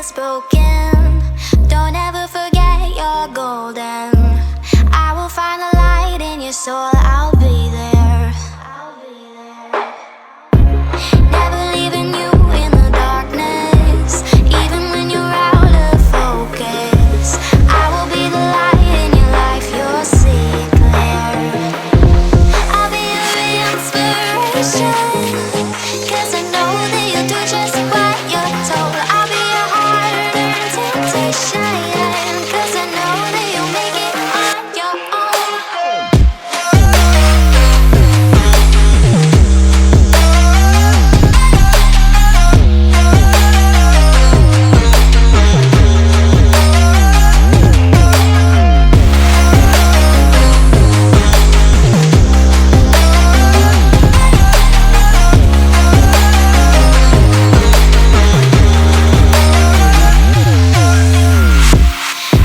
is broken. Don't ever forget you're golden. I will find the light in your soul, I'll be there. Never leaving you in the darkness, even when you're out of focus. I will be the light in your life, you'll see it clear. I'll be your inspiration, 'cause I know that you'll do just what you're told. I'll be your heart and temptation, 'cause I know that you'll make it on your own.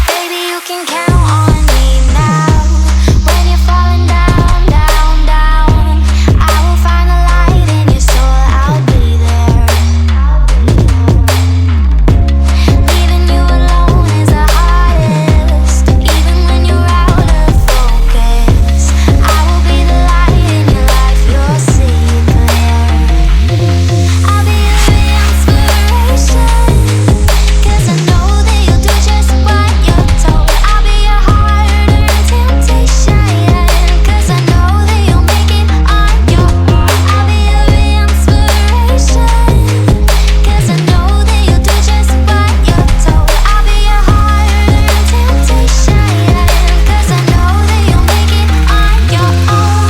Baby, you can count on me now. When you're falling down, down, down, I will find the light in your soul, I'll be there. Leaving you alone is the hardest, even when you're out of focus. I will be the light in your life, you'll see it clear. I'll be your inspiration, 'cause I know that you'll do just what you're told. I'll be your heart and temptation, 'cause I know that you'll make it on your own. I'll be your inspiration, 'cause I know that you'll do just what you're told. I'll be your heart and temptation, 'cause I know that you'll make it on your own.